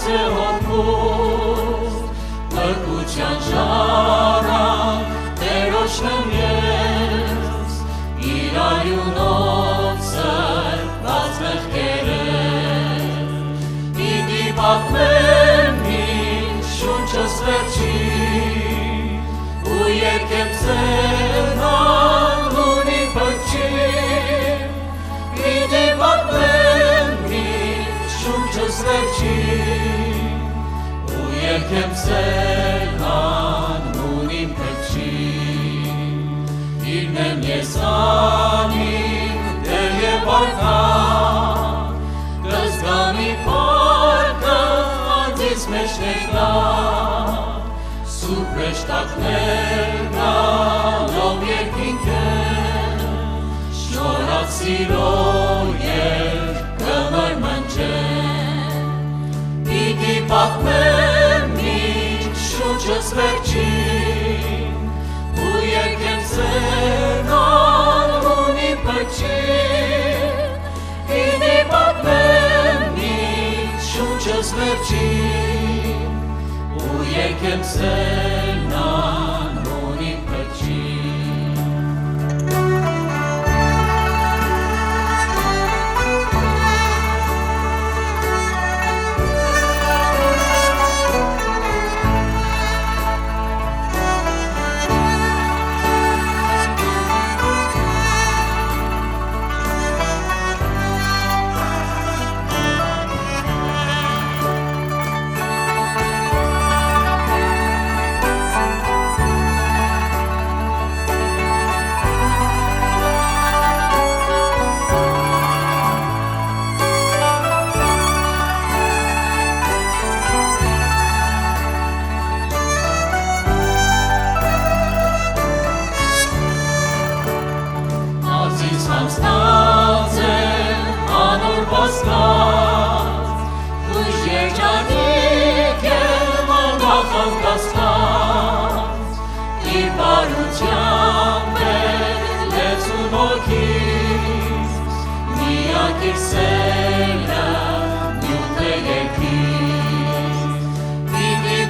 է հոգուս, լրկության ժառանգ, Տերոջն եմ ես, իր արյունով սրբված մեղքերով, պիտի պատմեմ ինձ շունչս վերջին, ու երգեմ սեր անունի փրկչին, պիտի պատմեմ ինձ շունչս վերջին, ու երգեմ սեր անունի փրկչին, իրն եմ ես անիմ Տեր և արքան, կզգամի փառքը անձիս մեջ ներկան, սուրբ հրեշտակներ գալով երկինքեն, շնորհած սիրո երգ կմրմնջեն, պիտի պատմեմ ինձ շունչս վերջին, ու երգեմ սեր անունի փրկչին, պիտի պատմեմ ինձ շունչս վերջին, ու երգեմ սեր անունի փրկչին.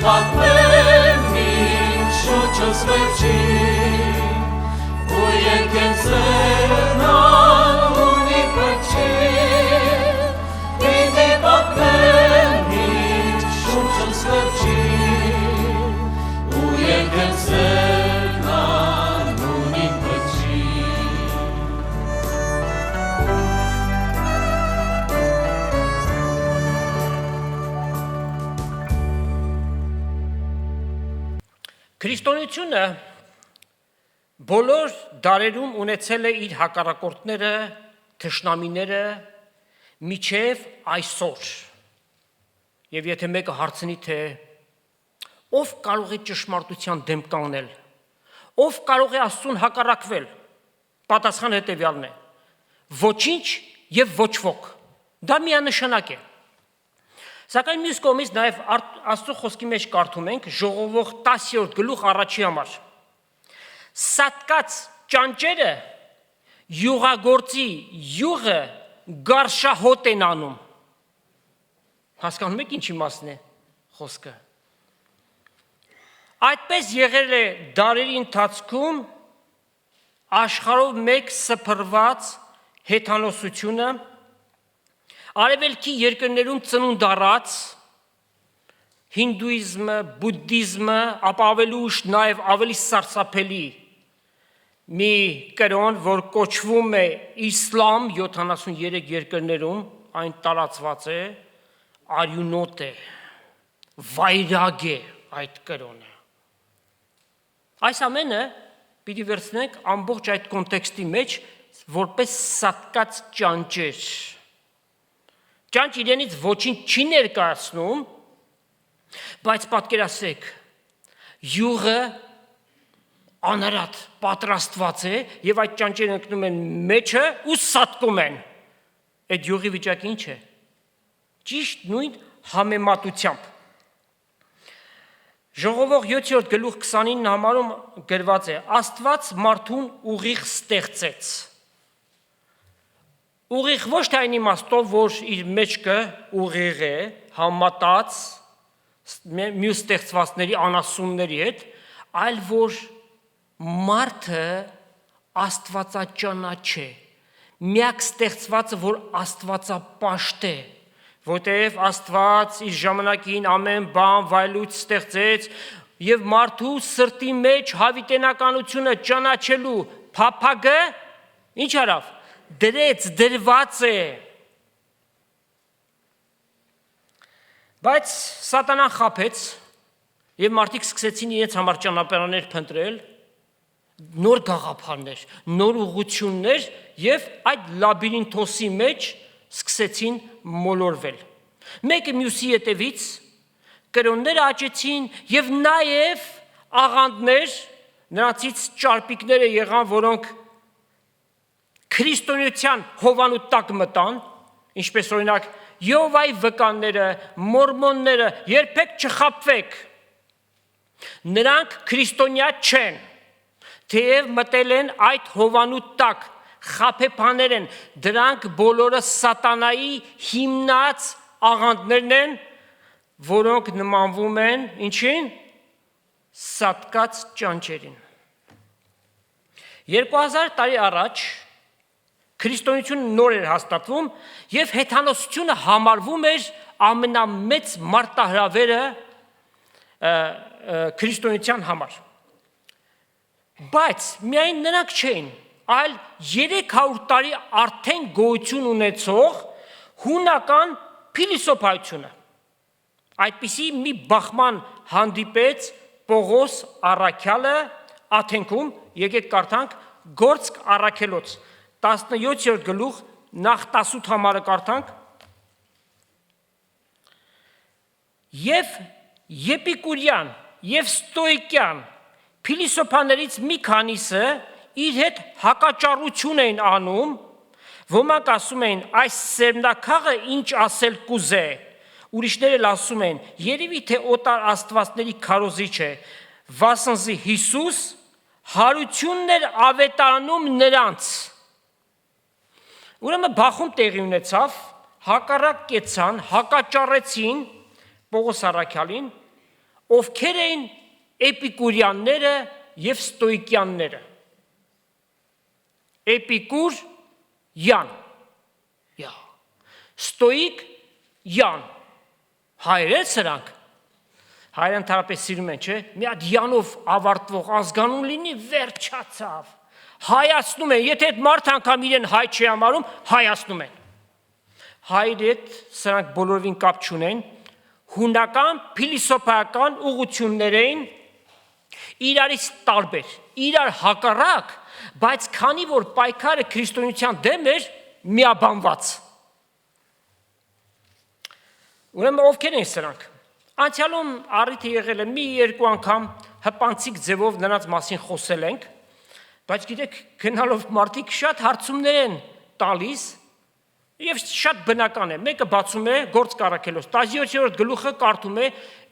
Պատմեմ ինձ շունչս վերջին, ու երգեմ սեր անունի փրկչին, պիտի պատմեմ ինձ շունչս վերջին, ու երգեմ սեր անունի փրկչին. Քրիստոնեությունը բոլոր դարերում ունեցել է իր հակառակորդները, թշնամիները, մինչև այսօր։ Եվ եթե մեկը հարցնի, թե ով կարող է ճշմարտության դեմ կանգնել, ով կարող է Աստծուն հակառակվել, պատասխան հետևյալն է. ոչինչ եւ ոչ ոք։ Դա միանշանակ է։ Սակայն մյուս կողմից նաև Աստծո խոսքի մեջ կարդում ենք Ժողովող 10-րդ գլուխ 1-ի համար. Սատկած ճանճերը յուղագործի յուղը գարշահոտ են անում։ Հասկանում եք ինչ իմաստն է խոսքը։ Այդպես եղել է դարերի ընթացքում աշխարհով մեկ սփռված հեթանոսությունը, արևելքի երկրներում ծնունդ առած հինդուիզմը, բուդդիզմը, ապա ավելի ուշ նաև ավելի սարսափելի մի կրոն, որ կոչվում է իսլամ 73 երկրներում, այն տարածված է, արյունոտ է, վայրագ է այդ կրոնը։ Այս ամենը պիտի վերցնենք ամբողջ այդ կոնտեքստի մեջ որպես սատկած ճանճեր։ Ճանճ իրենից ոչինչ չի ներկայացնում, բայց պատկերացրեք, յուղը անարատ պատրաստված է եւ այդ ճանճերը ընկնում են մեջը ու սատկում են։ Այդ յուղի վիճակը ինչ է։ Ճիշտ նույն համեմատությամբ։ Ժողովող 7-րդ գլուխ 29 համարում գրված է. Աստված մարդուն ուղիղ ստեղծեց։ ուղիղ ոչ թե այն իմաստով, որ իր մեջքը ուղիղ է, համատած մյուս ստեղծվածների անասունների հետ, այլ որ մարդը աստվածաճանաչ է, միակ ստեղծվածը, որ աստվածապաշտ է, որտեղ Աստված իր ժամանակին ամեն բան վայելուց ստեղծեց եւ մարդու սրտի մեջ հավիտենականությունը ճանաչելու փափագը ինչ արավ դրված է, բայց սատանան խաբեց եւ մարդիկ սկսեցին իրենց համար ճանապարհներ փնտրել, նոր գաղափարներ, նոր ուղղություններ եւ այդ լաբիրինթոսի մեջ սկսեցին մոլորվել։ Մեկը մյուսի հետևից կրոններ աճեցին եւ նաեւ աղանդներ, նրանցից ճարպիկները եղան, որոնք քրիստոնեության հովանու տակ մտան, ինչպես օրինակ Եհովայի վկանները, մորմոնները, երբեք չխաբվեք։ Նրանք քրիստոնյա չեն, թեև մտել են այդ հովանու տակ, խաբեբաներ են, դրանք բոլորը սատանայի հիմնած աղանդներն են, որոնք նմանվում են ինչին, սատկած ճանճերին։ 2000 տարի առաջ քրիստոնեությունը նոր էր հաստատվում եւ հեթանոսությունը համարվում էր ամենամեծ մարտահրավերը քրիստոնեության համար։ Բայց միայն նրանք չէին, այլ 300 տարի արդեն գոյություն ունեցող հունական փիլիսոփայությունը։ Այդպիսի մի բախման հանդիպեց Պողոս Առաքյալը Աթենքում, եկեք կարդանք Գործք Առաքելոց 17-րդ գլուխ նախ 18 համարը կարդանք։ Եվ Եպիկուրյան եւ Ստոիկյան փիլիսոփաներից մի քանիսը իր հետ հակաճառություն էին անում, ոմանք ասում էին այս սերմնակաղը ինչ ասել կուզե, ուրիշները էլ ասում են երևի թե օտար աստվածների քարոզիչ է, վասնզի Հիսուս հարություններ ավետարանում նրանց։ Ուրեմն բախում տեղի ունեցավ, հակառակ կեցան, հակաճառեցին Պողոս Առաքյալին, ովքեր էին էպիկուրյանները եւ ստոիկյանները։ Էպիկուրյան, ստոիկյան, հայրեր սրանք, հայրը ընդհանրապես սիրում են, չէ՞, մի հատ յանով ավարտվող ազգանուն լինի, վերջացավ, հայացնում են, եթե այդ մարդ անգամ իրեն հայ չի համարում, հայացնում են։ Հայրի հետ սրանք բոլորին կապ չունեն, հունական փիլիսոփայական ուղղություններ էին, իրարից տարբեր, իրար հակառակ, բայց քանի որ պայքարը քրիստոնեության դեմ էր, միաբանված։ Ուրեմն ովքեր են սրանք։ Անցյալում առիթ եղել է մի երկու անգամ հպանցիկ ձևով նրանց մասին խոսել ենք, բայց գիտեք, գնալով մարդիկ շատ հարցումներ են տալիս եւ շատ բնական է։ Մեկը բացում է Գործք Առաքելոց 17-րդ գլուխը կարդում է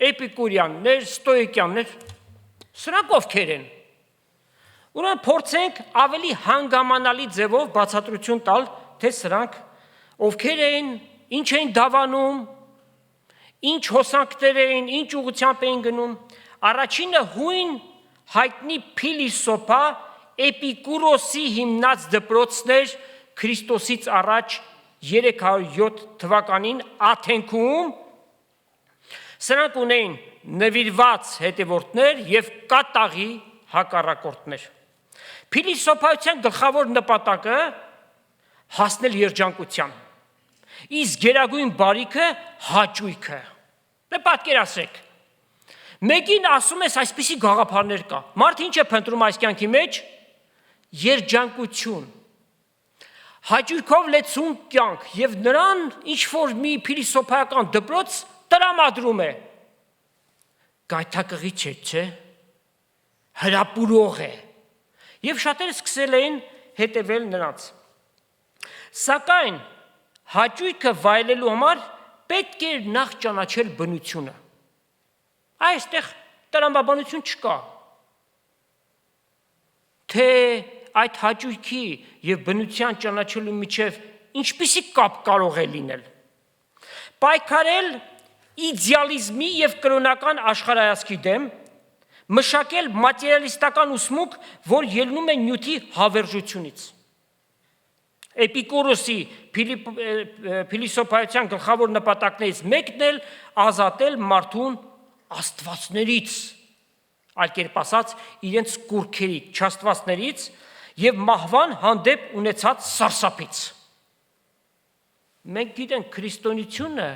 էպիկուրյաններ, ստոիկյաններ, սրանք ովքեր են։ Ուրեմն փորձենք ավելի հանգամանալի ձևով բացատրություն տալ, թե սրանք ովքեր էին, ինչ էին դավանում, ինչ հոսանքներ էին, ինչ ուղղությամբ էին գնում։ Առաջինը հույն հայտնի փիլիսոփա Էպիկուրոսի հիմնած դպրոցներ Քրիստոսից առաջ 307 թվականին Աթենքում, սրանք ունեին նվիրված հետևորդներ եւ կատաղի հակառակորդներ։ Փիլիսոփայության գլխավոր նպատակը հասնել երջանկության, իսկ գերագույն բարիքը հաճույքը։ Դե պատկերացրեք, մեկին ասում ես այսպիսի գաղափարներ կա, մարդ ինչ է փնտրում այս կյանքի մեջ, երջանկություն, հաճույքով լեցուն կյանք եւ նրան ինչ-որ մի փիլիսոփայական դպրոց տրամադրում է։ Գայթակղի չէ, հրապուրող է։ Եվ շատերը սկսել էին հետևել նրանց։ Սակայն հաճույքը վայելելու համար պետք է նախ ճանաչել բնությունը։ Այստեղ տրամաբանություն չկա։ Թե այդ հաճույքի եւ բնության ճանաչելու միջև ինչպիսի կապ կարող է լինել։ Պայքարել իդեալիզմի եւ կրոնական աշխարհայացքի դեմ, մշակել մատերիալիստական ուսմունք, որ ելնում է նյութի հավերժությունից։ Էպիկուրոսի փիլիսոփայության գլխավոր նպատակներից մեկն էլ ազատել մարդուն աստվածներից, այլ կերպ ասած, իրենց կուրքերի, չաստվածներից եւ մահվան հանդեպ ունեցած սարսափից։ Մենք գիտենք, քրիստոնեությունը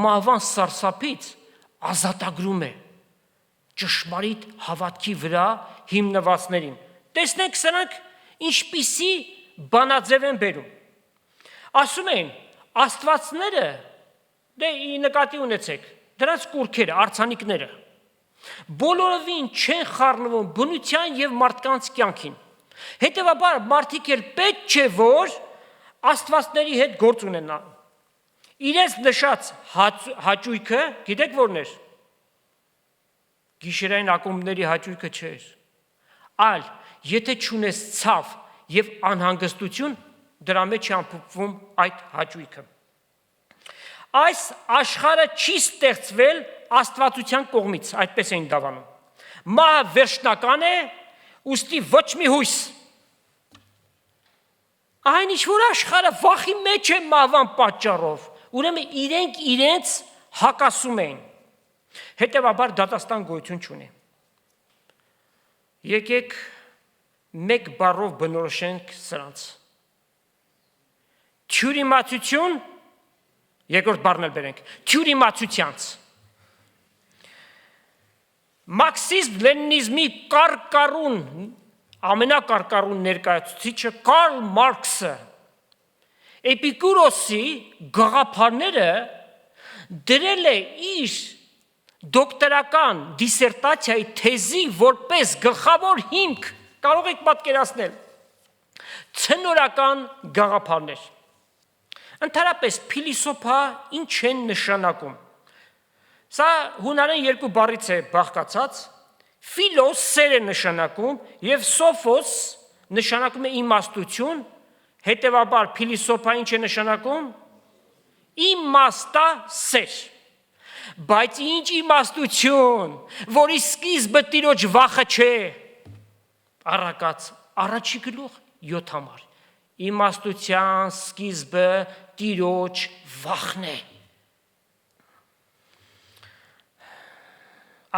մահվան սարսափից ազատագրում է ճշմարիտ հավատքի վրա հիմնվածներին։ Տեսնենք սրանք ինչպիսի բանաձև են բերում։ Ասում են, աստվածները, դե նկատի ունեցեք, դրանց կուրքերը, արձանիկները, բոլորովին չեն խառնվում բնության եւ մարդկանց կյանքին։ Հետևաբար մարդիկ էլ պետք չէ, որ աստվածների հետ գործ ունենան։ Իրենց նշած հաճույքը, գիտեք որն էր։ Գիշերային ակումբների հաճույքը չէր, այլ եթե չունես ցավ եւ անհանգստություն, դրա մեջ է ամփոփվում այդ հաճույքը։ Այս աշխարհը չի ստեղծվել աստվածության կողմից, այդպես էին դավանում։ Մահը վերջնական է, ուստի ոչ մի հույս։ Այն ինչ որ աշխարհը վախի մեջ է մահվան պատճառով, ուրեմն իրենց հակասում են։ Հետևաբար դատաստան գոյություն չունի։ Եկեք մեկ բառով բնորոշենք սրանց։ Թյուրիմացություն, երկրորդ բառն էլ բերենք, թյուրիմացությանց։ Մարքսիզմ լենինիզմի կարկառուն, ամենակարկառուն ներկայացուցիչը Կարլ Մարքսը Էպիկուրոսի գաղափարները դրել է իր դոկտորական դիսերտացիայի թեզի որպես գլխավոր հիմք, կարող եք պատկերացնել, ցնորական գաղափարներ։ Ընդհանրապես փիլիսոփա ինչ են նշանակում։ Սա հունարեն երկու բառից է բաղկացած, ֆիլոս սեր է նշանակում եւ սոֆոս նշանակում է իմաստություն, հետեւաբար փիլիսոփա ինչ է նշանակում։ Իմաստասեր։ Բայց ինչ իմաստություն, որի սկիզբը տիրոջ վախը չէ։ Առակաց առաջի գլուխ 7 համար։ Իմաստության սկիզբը տիրոջ վախն է։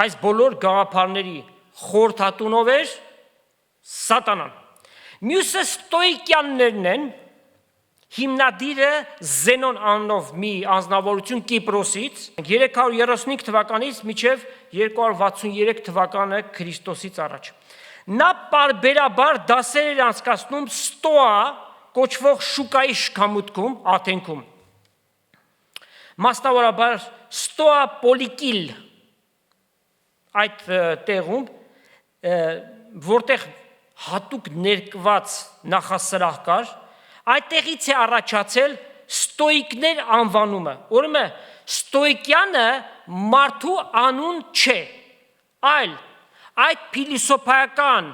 Այս բոլոր գաղափարների խորհրդատունով էր Սատանան։ Մյուսը ստոիկյաններն են, հիմնադիրը Զենոն անունով մի անձնավորություն Կիպրոսից 335 թվականից մինչև 263 թվականը Քրիստոսից առաջ։ Նա պարբերաբար դասեր էր անցկացնում ստոա կոչվող շուկայի շքամուտքում, Աթենքում։ Մասնավորաբար ստոա պոլիկիլ այդ տեղում, որտեղ հատուկ ներկված նախասրահ կար, այդտեղից է առաջացել ստոիկներ անվանումը։ Ուրեմն ստոիկյանը մարդու անուն չէ, այլ այդ փիլիսոփայական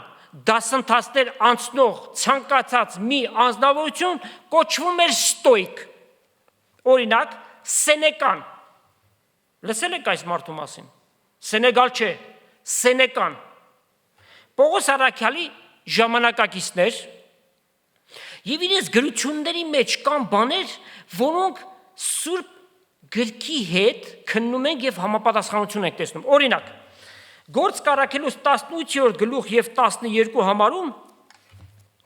դասընթացներ անցնող ցանկացած մի անձնավորություն կոչվում էր ստոիկ։ Օրինակ, Սենեկան։ Լսել եք այս մարդու մասին։ Սենեգալ չէ, Սենեկան։ Պողոս առաքյալի ժամանակակիցներ եւ իրենց գրությունների մեջ կան բաներ, որոնք Սուրբ գրքի հետ քննում են եւ համապատասխանություն են տեսնում։ Օրինակ, Գործք առաքելուց 18-րդ գլուխ եւ 12 համարում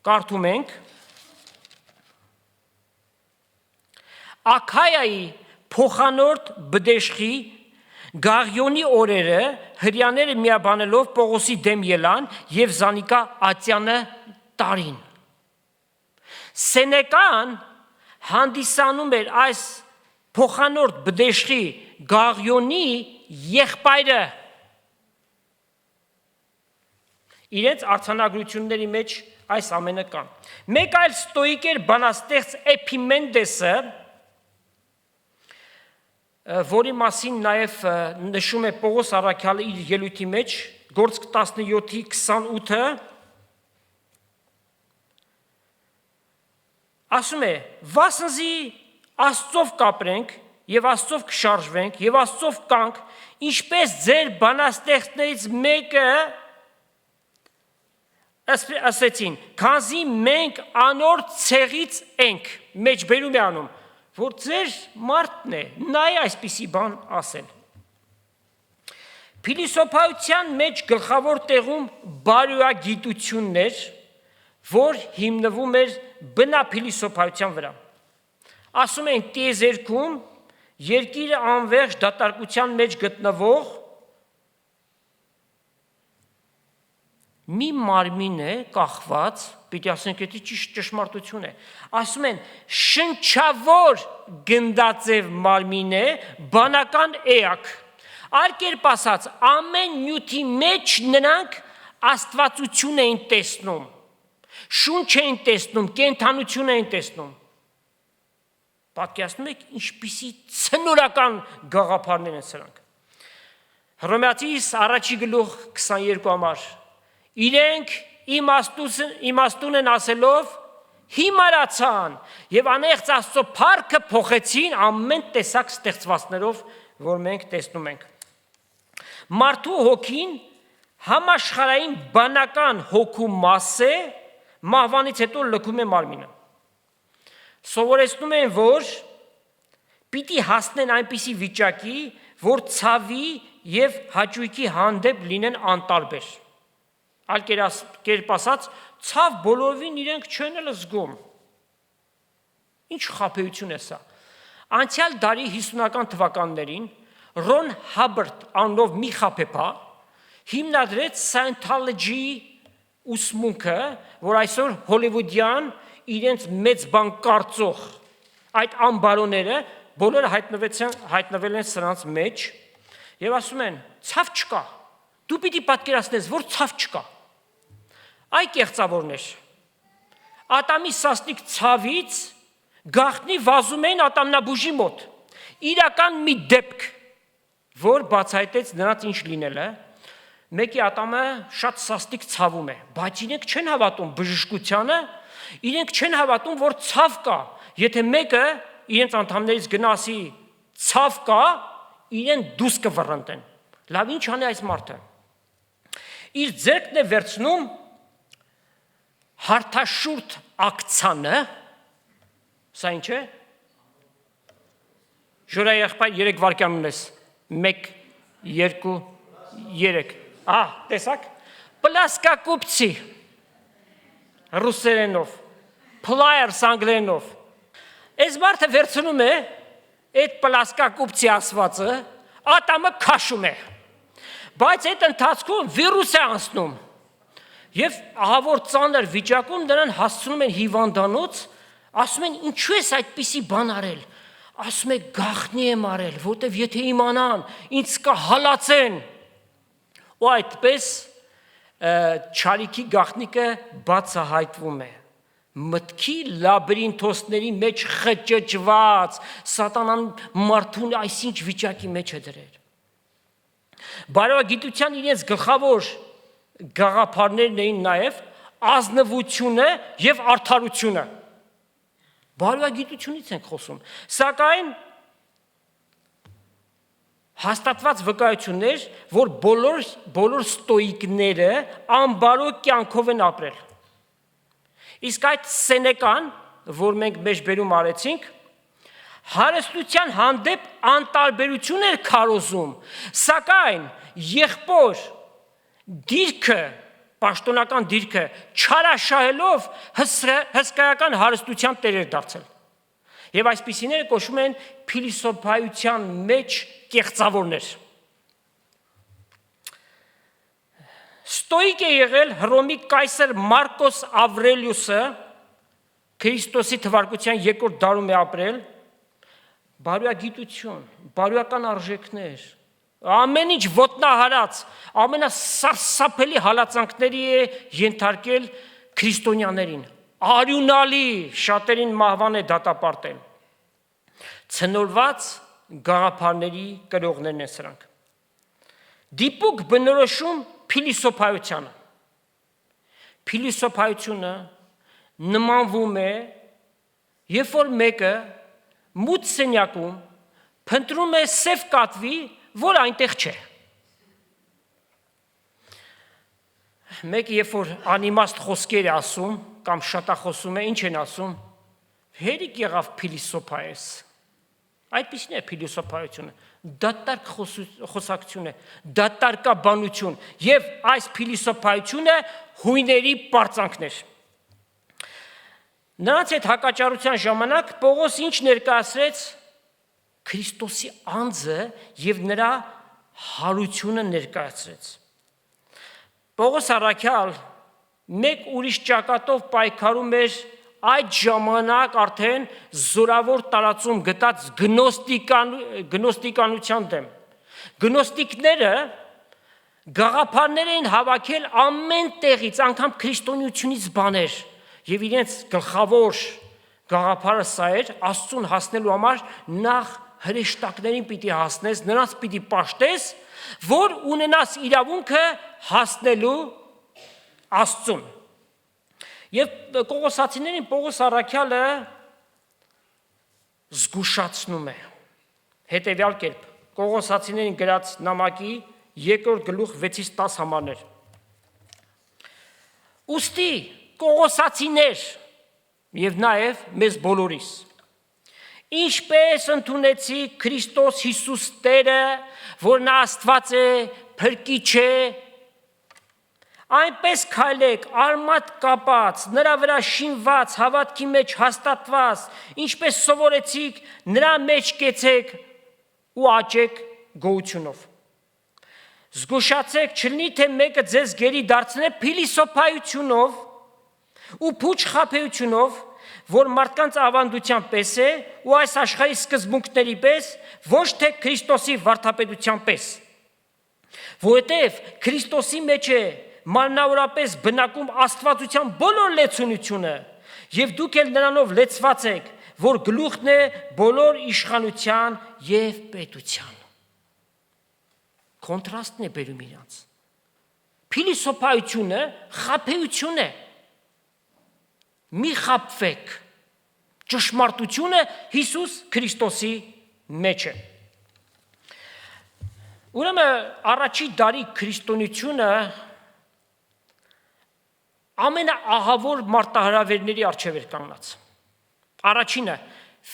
կարդում ենք. Աքայայի փոխանորդ բդեշխի Գաղյոնի օրերը հրյաները միաբանելով Պողոսի դեմ ելան եւ Զանիկա Ատյանը տարին։ Սենեկան հանդիսանում էր այս փոխանորդ բդեշխի Գաղյոնի եղբայրը։ Իրենց արձանագրությունների մեջ այս ամենը կան։ Մեկ այլ ստոիկ էր բանաստեղծ Էփիմենդեսը, որի մասին նաև նշում է Պողոս առաքյալը իր ելույթի մեջ, Գործք 17-ի 28-ը, ասում է, վասնզի Աստծով կապրենք եւ Աստծով կշարժվենք եւ Աստծով կանք, ինչպես ձեր բանաստեղծներից մեկը ասեցին, քանզի մենք անոր ցեղից ենք, մեջբերում է անում, որ ձեր մարդն է, նայ այսպիսի բան ասել։ Փիլիսոփայության մեջ գլխավոր տեղում բարոյագիտությունն էր, որ հիմնվում էր բնափիլիսոփայության վրա։ Ասում են տիեզերքում երկիրը անվերջ դատարկության մեջ գտնվող մի մարմին է կախված, պիտի ասենք, դա ճշմարտություն է։ Ասում են շնչավոր գնդաձև մարմին է, բանական էակ։ Այլ կերպ ասած, ամեն նյութի մեջ նրանք աստվածություն էին տեսնում, շունչ էին տեսնում, կենդանություն էին տեսնում։ Պատկերացնում եք, ինչպիսի ցնորական գաղափարներ են սրանք։ Հռոմեացիս առաջի գլուխ 22 համար իրենք իմաստուն են ասելով հիմարացան եւ անեղծ Աստծո փառքը փոխեցին ամեն տեսակ ստեղծվածներով, որ մենք տեսնում ենք։ Մարդու հոգին համաշխարհային բանական հոգու մաս է, մահվանից հետո լքում է մարմինը։ Սովորեցնում են, որ պիտի հասնեն այնպիսի վիճակի, որ ցավի եւ հաճույքի հանդեպ լինեն անտարբեր։ Այլ կերպ ասած, ցավ բոլորովին իրենք չեն էլ զգում։ Ինչ խաբեություն է սա։ Անցյալ դարի 50-ական թվականներին Ռոն Հաբերտ անունով մի խաբեբա հիմնադրեց Scientology ուսմունքը, որ այսօր հոլիվուդյան իրենց մեծ բան կարծող այդ անբարոները բոլորը հայտնվել են սրանց մեջ եւ ասում են ցավ չկա, դու պիտի պատկերացնես, որ ցավ չկա։ Այ կեղծավորներ, ատամի սաստիկ ցավից գաղտնի վազում էին ատամնաբուժի մոտ, իրական մի դեպք, որ բացահայտեց նրանց ինչ լինել է, մեկի ատամը շատ սաստիկ ցավում է, բայց իրենք չեն հավատում բժշկությանը, իրենք չեն հավատում, որ ցավ կա, եթե մեկը իրենց անդամներից գնասի ցավ կա, իրեն դուս կվռնդեն։ Լավ, ինչ անի այս մարդը։ Իր ձեռքն է վերցնում հարթաշուրթ ակցանը, սա ինչ է։ Ժորայեղբայր 3 վայրկյան ունես, 1, 2, 3, տեսակ, պլասկակուպցի, ռուսերենով, պլայերս անգլերենով, այս մարդը վերցնում է այդ պլասկակուպցի ասվածը, ատամը քաշում է, բայց այդ ընթացքում վիրուս է անցնում և ահավոր ծանր վիճակում նրան հասցնում են հիվանդանոց, ասում են ինչու ես այդպիսի բան արել, ասում է գաղտնի եմ արել, որտև եթե իմանան, ինձ կհալացեն, ու այդպես չարիքի գաղտնիքը բացահայտվում է, մտքի լաբրինթոսների մեջ խճճված, սատանան մարդուն այսինչ վիճակի մեջ է դրել։ Բարոյագիտության իրենց գլխավոր գաղափարներն էին նաև ազնվությունը և արդարությունը։ Բարոյագիտությունից ենք խոսում, սակայն հաստատված վկայություններ, որ բոլոր ստոիկները անբարոյ կյանքով են ապրել։ Իսկ այդ Սենեկան, որ մենք մեջբերում արեցինք, հարստության հանդեպ անտարբերություն էր քարոզում, սակայն եղբոր դիրքը, պաշտոնական դիրքը չարաշահելով հսկայական հարստության տեր էր դարձել։ Եվ այսպիսիները կոչվում են փիլիսոփայության մեջ կեղծավորներ։ Ստոիկ է եղել Հռոմի կայսր Մարկոս Ավրելիուսը, Քրիստոսի թվարկության 2-րդ դարում է ապրել, բարոյագիտություն, բարոյական արժեքներ, ամեն ինչ ոտնահարած, ամենասարսափելի հալածանքների է ենթարկել քրիստոնյաներին, արյունալի շատերին մահվան է դատապարտել, ցնորված գաղափարների կրողներն են սրանք։ Դիպուկ բնորոշում փիլիսոփայությանը։ Փիլիսոփայությունը նմանվում է երբ որ մեկը մութ սենյակում փնտրում է սև կատվի, որ այնտեղ չէ։ Մեկը երբ որ անիմաստ խոսքեր է ասում կամ շատախոսում է, ինչ են ասում, հերիք եղավ փիլիսոփայես։ Այդպիսին է փիլիսոփայությունը, դատարկ խոսակցություն է, դատարկաբանություն, եւ այս փիլիսոփայությունը հույների պարծանքներ։ Նրանց այդ հակաճառության ժամանակ Պողոս ինչ ներկայացրեց Քրիստոսի անձը եւ նրա հարությունը ներկայացրեց։ Պողոս առաքյալ մեկ ուրիշ ճակատով պայքարում էր այդ ժամանակ արդեն զորավոր տարածում գտած գնոստիկանության դեմ։ Գնոստիկները գաղափարներ էին հավաքել ամեն տեղից, անգամ քրիստոնեությունից բաներ, եւ իրենց գլխավոր գաղափարը սա էր, Աստծուն հասնելու համար նախ հրեշտակներին պիտի հասնես, նրանց պիտի պաշտես, որ ունենաս իրավունքը հասնելու Աստծուն։ Եվ Կողոսացիներին Պողոս առաքյալը զգուշացնում է հետևյալ կերպ Կողոսացիներին գրած նամակի 2-րդ գլուխ 6-10 համարներ։ Ուստի Կողոսացիներ եւ նաեւ մեզ բոլորիս ինչպես ընդունեցի Քրիստոս Հիսուս Տերը, որ նա Աստված է, փրկիչ է, այնպես քայլեք արմատ կապած, նրա վրա շինված, հավատքի մեջ հաստատված, ինչպես սովորեցիք, նրա մեջ կեցեք ու աճեք գոհությունով։ Զգուշացեք, չլինի թե մեկը ձեզ գերի դարձնե փիլիսոփայությունով ու փուչ խաբեությունով, որ մարդկանց ավանդության պես է ու այս աշխարհի սկզբունքների պես, ոչ թե Քրիստոսի վարդապետության պես։ Որովհետև Քրիստոսի մեջ է մանրավորապես բնակում աստվածության բոլոր լեցունությունը, եւ դուք էլ նրանով լեցված եք, որ գլուխն է բոլոր իշխանության եւ պետության։ Կոնտրաստն է բերում իրանց։ Փիլիսոփայությունը խաբեություն է։ Մի խաբվեք, ճշմարտությունը Հիսուս Քրիստոսի մեջ է։ Ուրեմն առաջի դարի քրիստոնեությունը ամենաահավոր մարտահրավերների առջև էր կանգնած։ Առաջինը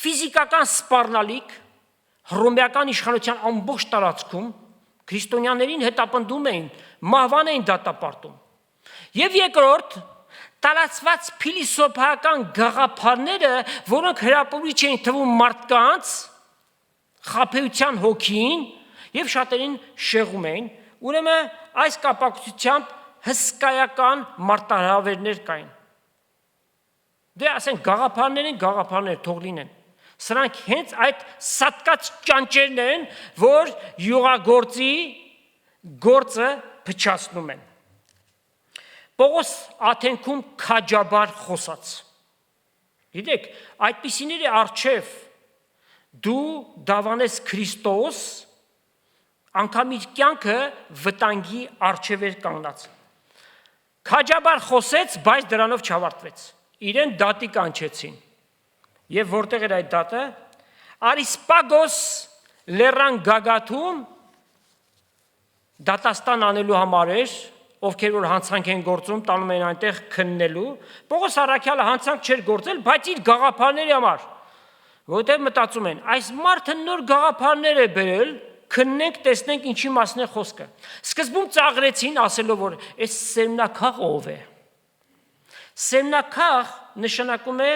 ֆիզիկական սպառնալիք հռոմեական իշխանության ամբողջ տարածքում քրիստոնյաներին հետապնդում էին, մահվան էին դատապարտում։ Եվ երկրորդ տարածված փիլիսոփայական գաղափարները, որոնք հրապուրիչ էին թվում մարդկանց խաբեության հոգին եւ շատերին շեղում էին, ուրեմն այս կապակցությամբ հսկայական մարտահրավերներ կային։ Դե ասենք գաղափարներ թող լինեն։ Սրանք հենց այդ սատկած ճանճերն են, որ յուղագործի գործը փչացնում են։ Պողոս Աթենքում քաջաբար խոսաց։ Գիտեք, այդպիսիների առջև դու դավանես Քրիստոս, անգամ իր կյանքը վտանգի առջև էր կանգնած։ Քաջաբար խոսեց, բայց դրանով չավարտվեց։ Իրեն դատի կանչեցին։ Եվ որտեղ էր այդ դատը։ Արիսպագոս լեռան գագաթում դատաստան անելու համար էր, ովքեր որ հանցանք են գործում, տանում են այնտեղ քննելու։ Պողոս առաքյալը հանցանք չէր գործել, բայց իր գաղափարների համար, որովհետև մտածում են, այս մարդը նոր գաղափարներ է բերել, քննենք, տեսնենք ինչի մասն է խոսքը։ Սկզբում ծաղրեցին, ասելով որ այս սերմնակաղ ով է։ Սերմնակաղ նշանակում է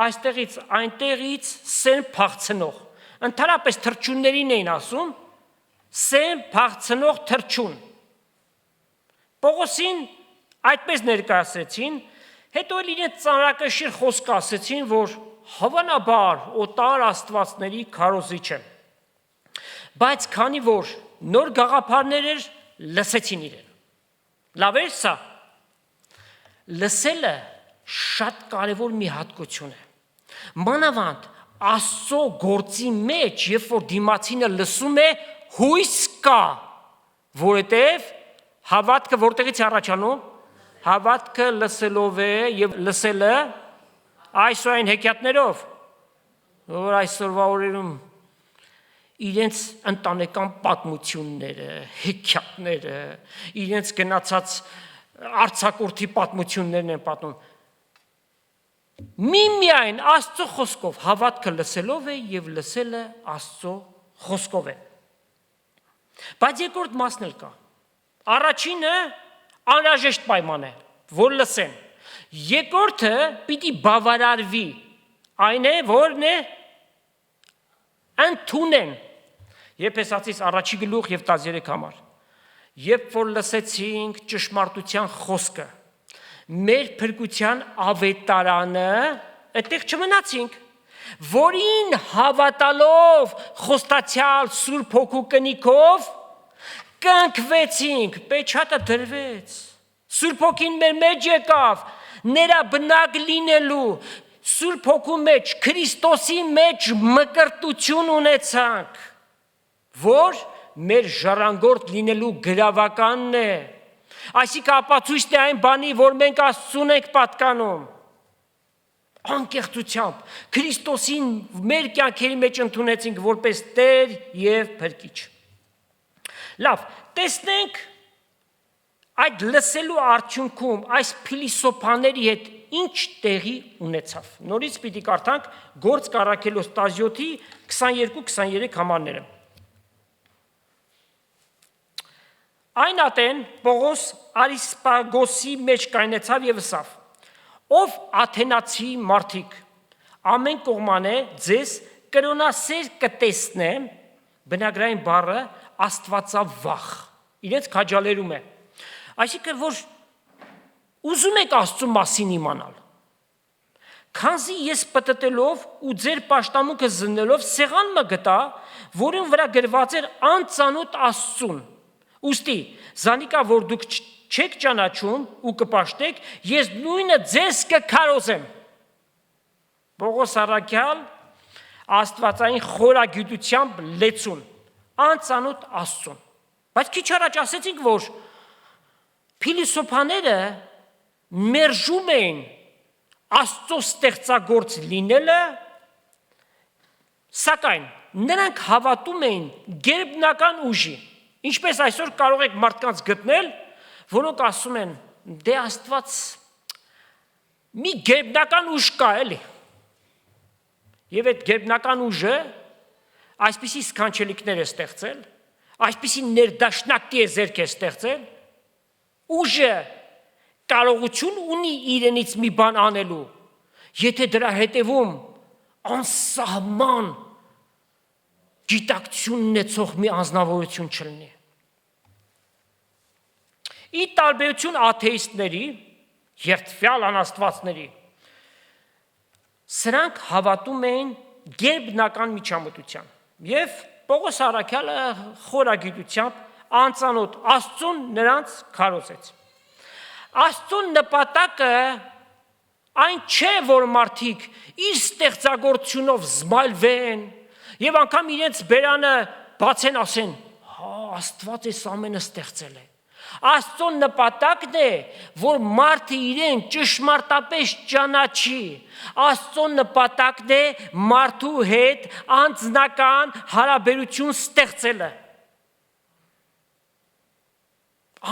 այստեղից, այնտեղից սերմ փախցնող։ Ընդհանրապես թռչուններին էին ասում, սերմ փախցնող թռչուն։ Պողոսին այդպես ներկայացրեցին, հետո էլ իրենց ծանրակշիռ խոսք ասեցին, որ հավանաբար օտար աստվածների քարոզիչ է։ Բայց քանի որ նոր գաղափարներ էր, լսեցին իրեն։ Լավ էր սա։ Լսելը շատ կարևոր մի հատկություն է։ Մանավանդ Աստծո գործի մեջ, երբ որ դիմացինը լսում է, հույս կա, որովհետև հավատքը որտեղից է առաջանում։ Հավատքը լսելով է եւ լսելը այսօրային հեքիաթներով որ այսօրվա օրերում իրենց ընտանեկան պատմությունները, հեքիաթները, իրենց գնացած արձակուրդի պատմություններն են պատմում։ Միմիայն Աստծո խոսքով հավատքը լսելով է եւ լսելը Աստծո խոսքով է։ Բայց երկրորդ մասն էլ կա։ Առաջինը անհրաժեշտ պայման է, որ լսեն։ Երկրորդը պիտի բավարարվի, այն է, որն է ընդունեն։ Եփեսացիս 1 եւ 13 համար։ Երբ որ լսեցինք ճշմարտության խոսքը, մեր փրկության ավետարանը, այդտեղ չմնացինք, որին հավատալով խոստացյալ Սուրբ Հոգու կնիքով կնքվեցինք, պեչատը դրվեց։ Սուրբ Հոգին մեր մեջ եկավ, նրա բնակ լինելու, Սուրբ Հոգու մեջ, Քրիստոսի մեջ մկրտություն ունեցանք, որ մեր ժառանգորդ լինելու գրավականն է։ Այսինքն ապացույցն է այն բանի, որ մենք Աստծուն ենք պատկանում։ Անկեղծությամբ Քրիստոսին մեր կյանքերի մեջ ընդունեցինք որպես Տեր եւ Փրկիչ։ Լավ, տեսնենք այդ լսելու արդյունքում այս փիլիսոփաների հետ ինչ տեղի ունեցավ։ Նորից պիտի կարդանք Գործք առաքելոց 17-ի 22-23 համարները։ Այն ատեն Պողոս Արիսպագոսի մեջ կայնեցավ եւ ասավ. Ով Աթենացի մարդիկ, ամեն կողմանե ձեզ կրոնասեր կտեսնեմ, բնագրային բառը աստվածավախ, իրենց քաջալերում է։ Այսինքն որ ուզում եք Աստծո մասին իմանալ։ Քանզի ես պտտելով ու ձեր պաշտամունքը զննելով սեղան մը գտա, որին վրա գրված էր անծանոթ Աստծուն։ Ուստի, զանիկա որ դուք չեք ճանաչում ու կպաշտեք, ես նույնը ձեզ կքարոզեմ։ Պողոս առաքյալ աստվածային խորագիտությամբ լեցուն, անծանոթ Աստծուն։ Բայց քիչ առաջ ասեցինք, որ փիլիսոփաները մերժում էին Աստծո ստեղծագործ լինելը, սակայն նրանք հավատում էին գերբնական ուժի։ Ինչպես այսօր կարող եք մարդկանց գտնել, որոնք ասում են, դե Աստված մի գերբնական ուժ կա էլի։ Եվ այդ գերբնական ուժը այսպիսի սքանչելիքներ է ստեղծել, այսպիսի ներդաշնակտի է ձեռք է ստեղծել, ուժը կարողություն ունի իրենից մի բան անելու, եթե դրա հետևում անսահման գիտակցություն ունեցող մի անձնավորություն չլինի։ Ի տարբերություն աթեիստների, երդվյալ անաստվածների, սրանք հավատում էին գերբնական միջամտության եւ Պողոս առաքյալը խորագիտությամբ անծանոթ Աստծուն նրանց քարոզեց։ Աստծուն նպատակը այն չէ, որ մարդիկ իր ստեղծագործությունով զմայլվեն եւ անգամ իրենց բերանը բացեն ասեն, հա, Աստված էս ամենը ստեղծել է։ Աստծո նպատակն է, որ մարդը իրեն ճշմարտապես ճանաչի։ Աստծո նպատակն է մարդու հետ անձնական հարաբերություն ստեղծելը։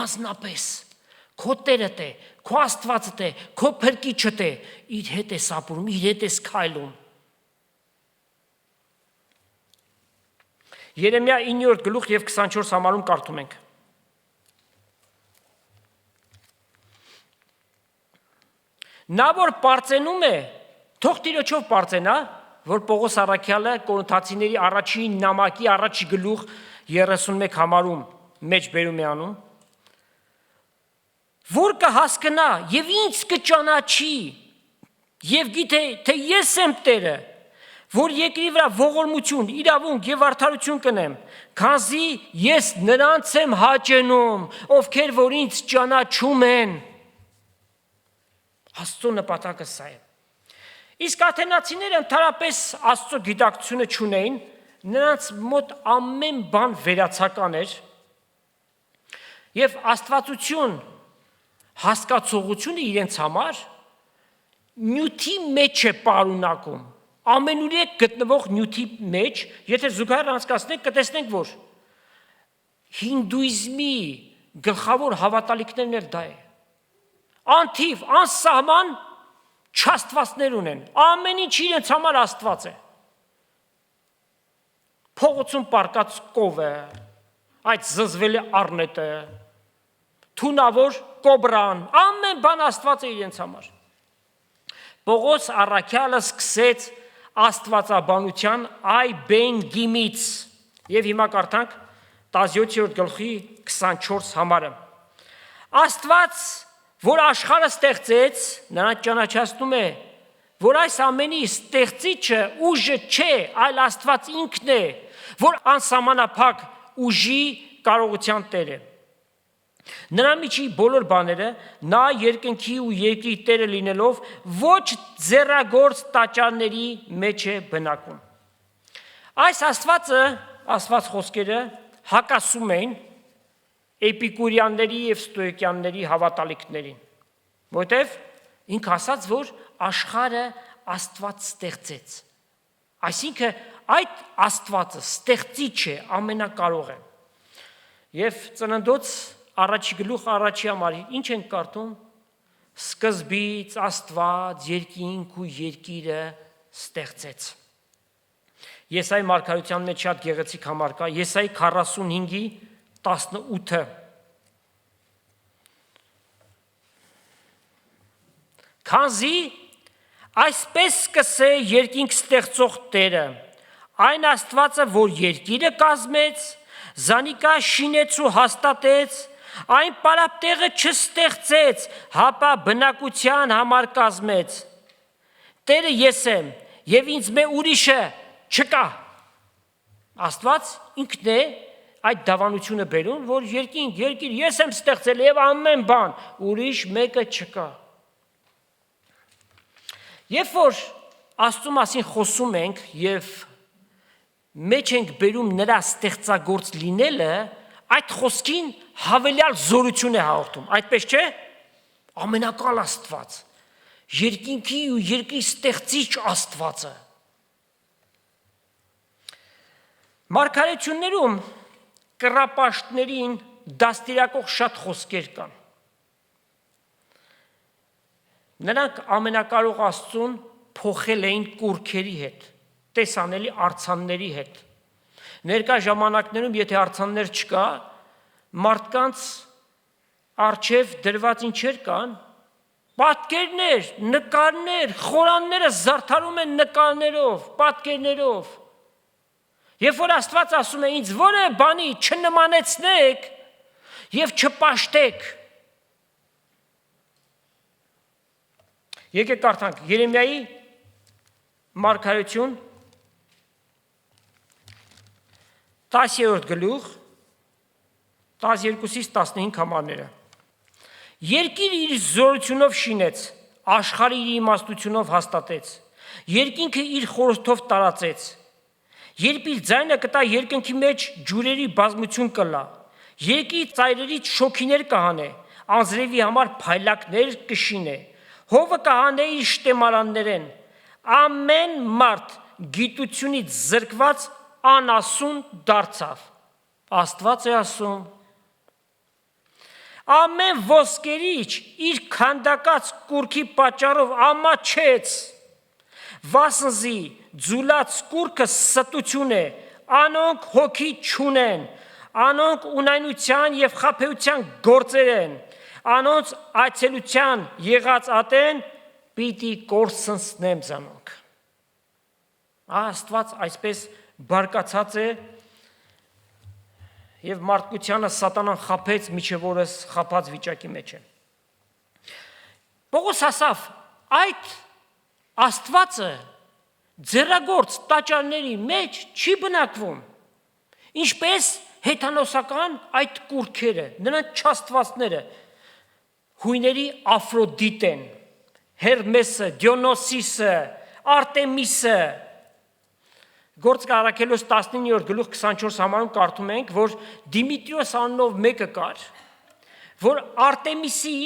Անձնապես քո Տերդ է, քո Աստվածդ է, քո Փրկիչդ է, իր հետ ես ապրում, իր հետ ես քայլում։ Երեմիա 9:24 համարում կարդում ենք. Նա որ պարծենում է, թող Տիրոջով պարծենա, որ Պողոս առաքյալը Կորինթացիների առաջին նամակի առաջի գլուխ 31 համարում մեջ բերում է անում, որ կհասկնա եւ ինձ կճանաչի եւ գիտե թե ես եմ Տերը, որ երկրի վրա ողորմություն, իրավունք եւ արդարություն կնեմ, քանզի ես նրանց եմ հաճենում, ովքեր որ ինձ ճանաչում են։ Աստծո նպատակը սա է։ Իսկ աթենացիները ընդհանրապես Աստծո գիտակցությունը չունեին, նրանց մոտ ամեն բան վերացական էր եւ աստվածություն հասկացողությունը իրենց համար նյութի մեջ է պարունակում, ամենուրեք գտնվող նյութի մեջ, եթե զուգահեռ անցկացնենք, կտեսնենք, որ հինդուիզմի գլխավոր հավատալիքներն էլ դա է։ Անթիվ, անսահման չաստվածներ ունեն, ամեն ինչ իրենց համար աստված է։ Փողոցում պարկած կովը, այդ զզվելի առնետը, թունավոր կոբրան, ամեն բան աստված է իրենց համար։ Պողոս առաքյալը սկսեց աստվածաբանության այ բեն գիմից եւ հիմա կարդանք 17-րդ գլխի 24 համարը։ Աստված, որ աշխարհը ստեղծեց, նրան ճանաչացնում է, որ այս ամենի ստեղծիչը ուժը չէ, այլ Աստված ինքն է, որ անսահմանափակ ուժի կարողության տեր է։ Նրա միջի բոլոր բաները նա երկնքի ու երկրի տերը լինելով ոչ ձեռագործ տաճարների մեջ է բնակվում։ Այս Աստվածը, Աստված խոսքերը հակասում են էպիկուրյանների եւ ստոիկյանների հավատալիքներին, որտեվ ինքը ասաց, որ աշխարհը Աստված ստեղծեց։ Այսինքն այդ Աստվածը ստեղծիչ է, ամենակարող է։ Եվ Ծննդոց առաջի գլուխ առաջի համար ինչ ենք կարդում։ Սկզբից Աստված երկինք ու երկիրը ստեղծեց։ Եսայի մարգարեության մեջ շատ գեղեցիկ համար կա, Եսայի 45-ի 18-ը։ Քանզի այսպես սկսե երկինք ստեղծող Տերը, այն Աստվածը, որ երկիրը կազմեց, զանիկա շինեց ու հաստատեց, այն պարապտեղը չստեղծեց, հապա բնակության համար կազմեց։ Տերը ես եմ, եւ ինձ մե ուրիշը չկա։ Աստված ինքն է այդ դավանությունը բերում, որ երկինք, երկիր ես եմ ստեղծել եւ ամեն բան, ուրիշ մեկը չկա։ Երբ որ Աստծո մասին խոսում ենք եւ մեջ ենք բերում նրա ստեղծագործ լինելը, այդ խոսքին հավելյալ զորություն է հաղորդում, այդպես չէ։ Ամենակալ Աստված, երկինքի ու երկրի ստեղծիչ Աստվածը։ Մարգարեություններում կռապաշտներին դաստիարակող շատ խոսքեր կան։ Նրանք ամենակարող Աստծուն փոխել էին կուռքերի հետ, տեսանելի արձանների հետ։ Ներկա ժամանակներում, եթե արձաններ չկա, մարդկանց առջև դրված ինչեր կան, պատկերներ, նկարներ, խորանները զարդարում են նկարներով, պատկերներով։ Երբ որ Աստված ասում է ինձ որևէ բանի չնմանեցնեք եւ չպաշտեք։ Եկեք կարդանք Երեմիայի մարգարեություն 10-րդ գլուխ 12-ից 15 համարները։ Երկիրը իր զորությունով շինեց, աշխարհը իր իմաստությունով հաստատեց, երկինքը իր խորհրդով տարածեց։ Երբ իր ձայնը կտա երկնքի մեջ ջուրերի բազմություն կլա, երկրի ծայրերից շոքիներ կհանե, անձրևի համար փայլակներ կշինե, հովը կհանե իր շտեմարաններեն, ամեն մարդ գիտությունից զրկված անասուն դարձավ։ Աստված է ասում։ Ամեն ոսկերիչ իր քանդակած կուռքի պատճառով ամաչեց, վասնզի ձուլած կուռքը ստություն է, անոնք հոգի չունեն, անոնք ունայնության եւ խաբեության գործեր են, անոնց այցելության եղած ատեն պիտի կորսնցնեմ զանոնք։ Աստված այսպես բարկացած է եւ մարդկությանը սատանան խաբեց միջև օրս խաբած վիճակի մեջ է։ Պողոս ասավ, այդ Աստվածը ձեռագործ տաճարների մեջ չի բնակվում, ինչպես հեթանոսական այդ կուռքերը, նրանց չաստվածները, հույների Աֆրոդիտեն, Հերմեսը, Դիոնոսիսը, Արտեմիսը։ Գործք Առաքելոս 19-րդ գլուխ 24 համարում կարդում ենք, որ Դիմիտրիոս անունով մեկը կար, որ Արտեմիսի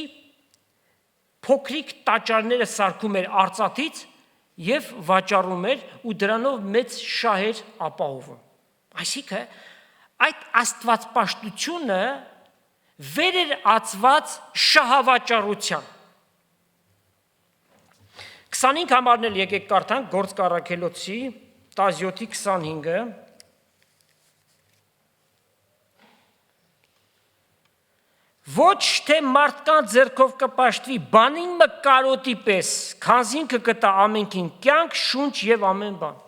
փոքրիկ տաճարները սարքում էր արծաթից եւ վաճառում էր ու դրանով մեծ շահեր ապահովում։ Այսինքն այդ աստվածպաշտությունը վեր էր ածված շահավաճառության։ 25 համարներ եկեք կարդանք Գործք առաքելոցի 17-ի 25-ը։ Ոչ թե մարդկանց ձեռքով կպաշտվի բանին մը կարոտի պես, քանզին կգտա ամենքին կյանք, շունչ եւ ամեն բան։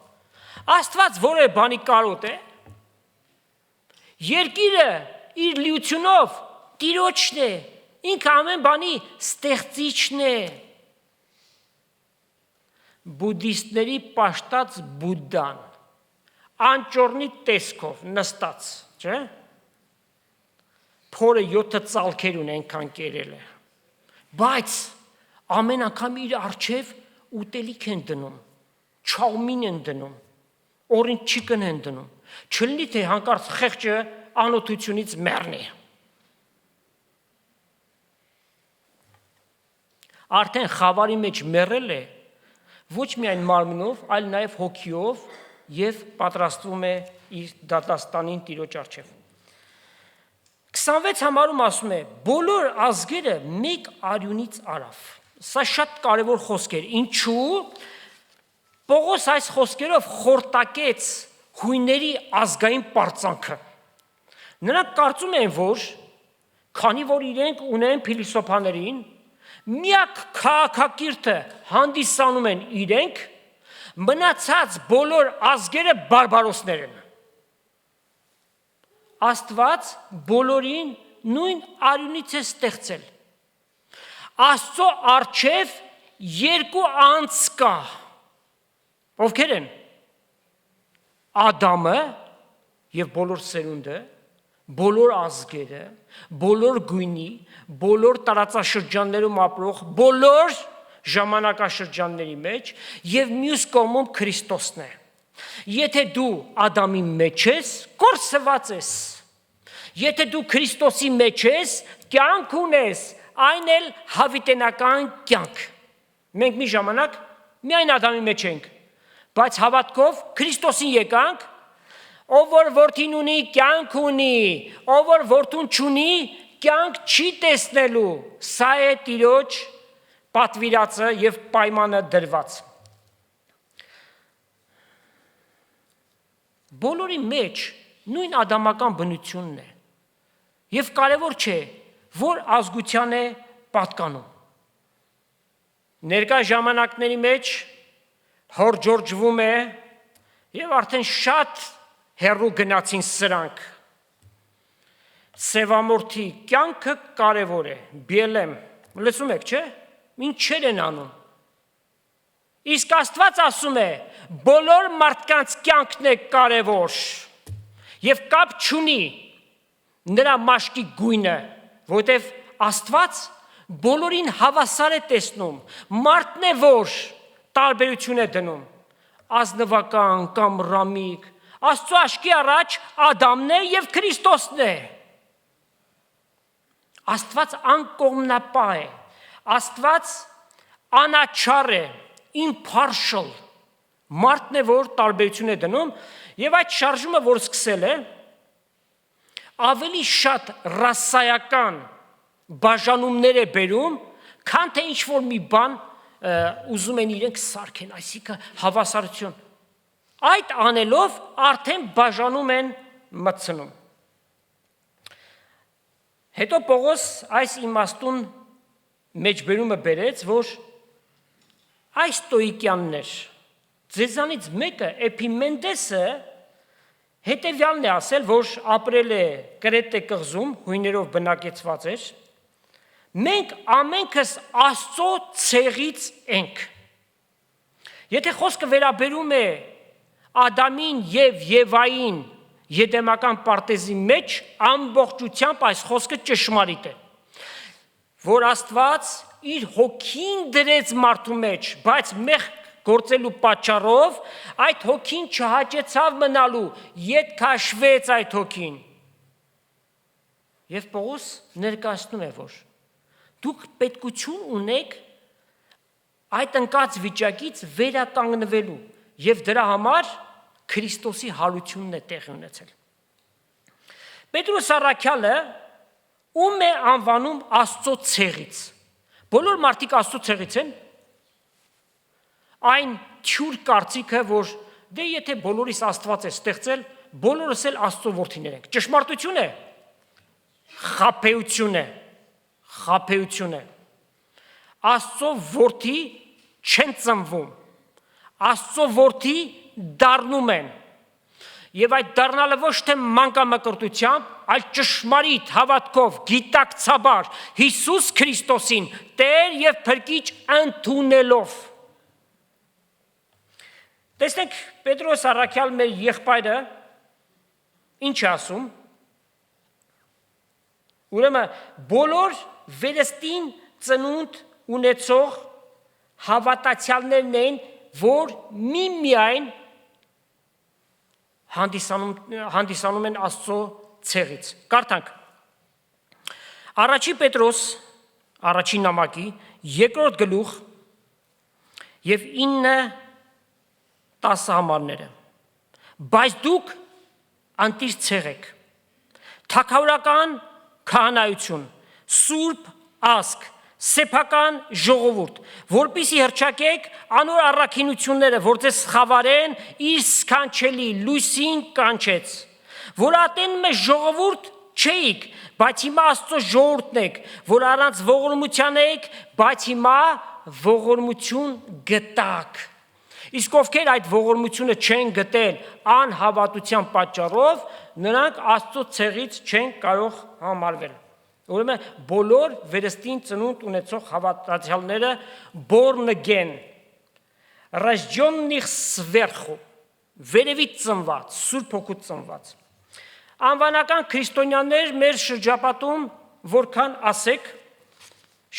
Աստված որը բանի կարոտ է, երկիրը իր լիությունով Տիրոջն է, ինքը ամեն բանի ստեղծիչն է։ Բուդդիստների պաշտած Բուդդան, անճորնի տեսքով նստած, չէ՞։ Փորը 7 ծալքեր ունենքան կերել է, բայց ամեն անգամ իր առջև ուտելիք են դնում, չաումին են դնում, օրին չիկն են դնում, չլինի թե հանկարծ խեղճը անօթությունից մեռնի։ Արդեն խավարի մեջ մեռել է, ոչ միայն մարմնով, այլ նաև հոգիով եւ պատրաստվում է իր դատաստանին Տիրոջ առջև։ 26 համարում ասում է. բոլոր ազգերը մեկ արյունից արավ։ Սա շատ կարևոր խոսք էր։ Ինչու՞։ Պողոս այս խոսքերով խորտակեց հույների ազգային պարծանքը։ Նրանք կարծում են, որ քանի որ իրենք ունեն փիլիսոփաներին, միակ քաղաքակիրթը հանդիսանում են իրենք, մնացած բոլոր ազգերը բարբարոսներ են։ Աստված բոլորին նույն արյունից է ստեղծել։ Աստծո առջև երկու անձ կա։ Ովքեր են։ Ադամը եւ բոլոր սերունդը, բոլոր ազգերը, բոլոր գույնի, բոլոր տարածաշրջաններում ապրող, բոլոր ժամանակաշրջանների մեջ եւ մյուս կողմում Քրիստոսն է։ Եթե դու Ադամի մեջ ես, կորսված ես։ Եթե դու Քրիստոսի մեջ ես, կյանք ունես, այն էլ հավիտենական կյանք։ Մենք մի ժամանակ միայն Ադամի մեջ ենք, բայց հավատքով Քրիստոսին եկանք, ով որ որդին ունի, կյանք ունի, ով որ որդուն չունի, կյանք չի տեսնելու։ Սա է Տիրոջ պատվիրածը եւ պայմանը դրված։ Բոլորի մեջ նույն ադամական բնությունն է եւ կարեւոր չէ, որ ազգության է պատկանում։ Ներկա ժամանակների մեջ հորջորջվում է եւ արդեն շատ հեռու գնացին սրանք։ Սևամորթի կյանքը կարևոր է, բիելեմ, լսում եք, չէ՞, ինչեր են անում։ Իսկ Աստված ասում է, բոլոր մարդկանց կյանքն է կարևոր եւ կապ չունի նրա մաշկի գույնը, որտեւ Աստված բոլորին հավասար է տեսնում, մարդն է, որ տարբերություն է դնում, ազնվական կամ ռամիկ, Աստծո աչքի առաջ Ադամն է եւ Քրիստոսն է։ Աստված անկողմնապահ է, Աստված անաչառ է, impartial, մարդն է, որ տարբերություն է դնում, եւ այդ շարժումը, որ սկսել է, ավելի շատ ռասայական բաժանումներ է բերում, քան թե ինչ-որ մի բան ուզում են իրենք սարքեն, այսինքն հավասարություն։ Այդ անելով արդեն բաժանում են մտցնում։ Հետո Պողոս այս իմաստուն մեջբերումը բերեց, որ այս ստոիկյաններ, ձեզանից մեկը Էփիմենդեսը հետևյալն է ասել, որ ապրել է Կրետե կղզում, հույներով բնակեցված էր, մենք ամենքս Աստծո ցեղից ենք։ Եթե խոսքը վերաբերում է Ադամին եւ Եվային Եդեմական պարտեզի մեջ, ամբողջությամբ այս խոսքը ճշմարիտ է, որ Աստված իր հոգին դրեց մարդու մեջ, բայց մեղք գործելու պատճառով այդ հոգին չհաճեցավ մնալու, ետ քաշվեց այդ հոգին։ Եվ Պողոս ներկայացնում է, որ դուք պետքություն ունեք այդ ընկած վիճակից վերականգնվելու եւ դրա համար Քրիստոսի հարությունն է տեղի ունեցել։ Պետրոս առաքյալը ում է անվանում Աստծո ցեղից։ Բոլոր մարդիկ Աստծո ցեղից են։ Այն թյուր կարծիքը, որ դե եթե բոլորիս Աստված է ստեղծել, բոլորս էլ Աստծո որդիներ ենք։ Ճշմարտություն է։ Խաբեություն է։ Խաբեություն է։ Աստծո որդի չեն ծնվում։ Աստծո որդի դառնում են։ Եվ այդ դառնալը ոչ թե մանկամկրտությամբ, այլ ճշմարիտ հավատքով, գիտակցաբար Հիսուս Քրիստոսին Տեր եւ Փրկիչ ընդունելով։ Տեսնենք Պետրոս առաքյալ մեր եղբայրը ինչ է ասում։ Ուրեմն բոլոր վերստին ծնունդ ունեցող հավատացյալներն են, որ միմիայն հանդիսանում են Աստծո ցեղից։ Կարդանք։ Առաջի Պետրոս, առաջին նամակի, երկրորդ գլուխ եւ 9-10 համարները։ Բայց դուք անտիր ցեղ եք, թագավորական քահանայություն, սուրբ ազգ, սեփական ժողովուրդ, որպեսզի հռչակեք անոր առաքինությունները, որ ձեզ խավարեն իր սքանչելի լույսին կանչեց, որ ատեն մեզ ժողովուրդ չէիք, բայց հիմա Աստծո ժողովուրդն եք, որ առանց ողորմության եք, բայց հիմա ողորմություն գտաք։ Իսկ ովքեր այդ ողորմությունը չեն գտել անհավատության պատճառով, նրանք Աստծո ցեղից չեն կարող համարվել։ Ուրեմն բոլոր վերստին ծնունդ ունեցող հավատացյալները born again, рожденных сверху, վերևից ծնված, Սուրբ Հոգուց ծնված։ Անվանական քրիստոնյաներ մեր շրջապատում որքան ասեք,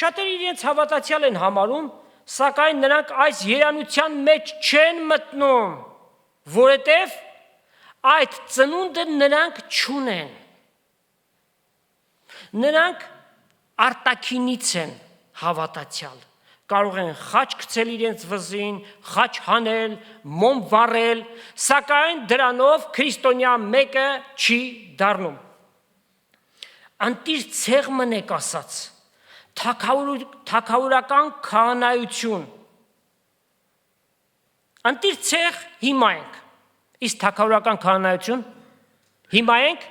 շատերը իրենց հավատացյալ են համարում, սակայն նրանք այս երանության մեջ չեն մտնում, որովհետև այդ ծնունդը նրանք չունեն։ Նրանք արտաքինից են հավատացյալ, կարող են խաչ գցել իրենց վզին, խաչ հանել, մոմ վառել, սակայն դրանով քրիստոնյա մեկը չի դառնում։ Անտիր ցեղ մնեք ասած, թագավորական քահանայություն։ Անտիր ցեղ հիմա ենք, իսկ թագավորական քահանայություն հիմա ենք,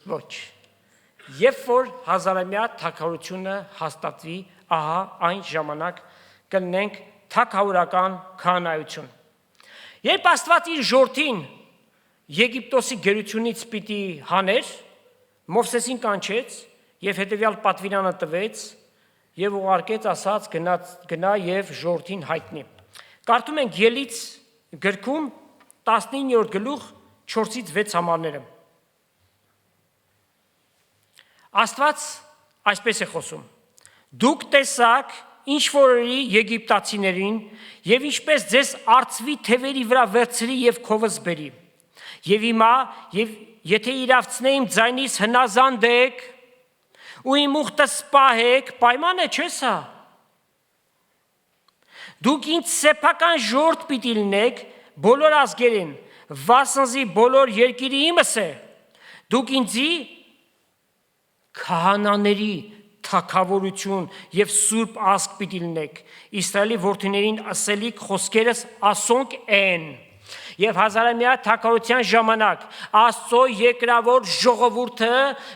ոչ։ Երբ որ հազարամյա թագավորությունը հաստատվի, ահա այն ժամանակ կլինենք թագավորական քահանայություն։ Երբ Աստված իր ժողովրդին Եգիպտոսի գերությունից պիտի հաներ, Մովսեսին կանչեց եւ հետեւյալ պատվիրանը տվեց եւ ուղարկեց, ասաց գնա եւ ժողովրդին հայտնի։ Կարդում ենք Ելից գրքում 19-րդ գլուխ 4-ից 6 համարները։ Աստված այսպես է խոսում. Դուք տեսաք, ինչ որի եգիպտացիներին եւ ինչպես ձեզ արծվի թևերի վրա վերցրի եւ քովս բերի։ Եվ հիմա, եւ եթե իրավցնեիմ ձայնից հնազանդեք ու իմ ուխտը սպահեք, պայման է, չէ՞ սա։ Դուք ինձ սեփական ժողովուրդ պիտի լինեք բոլոր ազգերին, վասնզի բոլոր երկիրը իմս է։ Դուք ինձի քահանաների թագավորություն եւ սուրբ ազգ պիտի լինեք։ Իսրայելի որդիներին ասելիք խոսքերս ասոնք են։ Եվ հազարամյա թագավորության ժամանակ Աստծո երկրավոր ժողովուրդը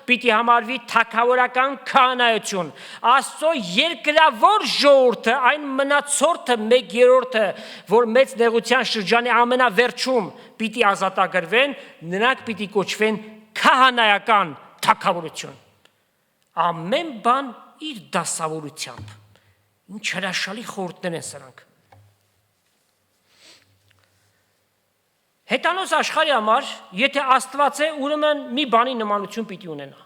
պիտի համարվի թագավորական քահանայություն։ Աստծո երկրավոր ժողովուրդը, այն մնացորդը 1/3-ը, որ մեծ նեղության շրջանի ամենավերջում պիտի ազատագրվեն, նրանք պիտի կոչվեն քահանայական թագավորություն։ Ամեն բան իր դասավորությամբ։ Ինչ հրաշալի խորհուրդներ են սրանք։ Հետանոց աշխարհի համար, եթե Աստված է, ուրեմն մի բանի նմանություն պիտի ունենա։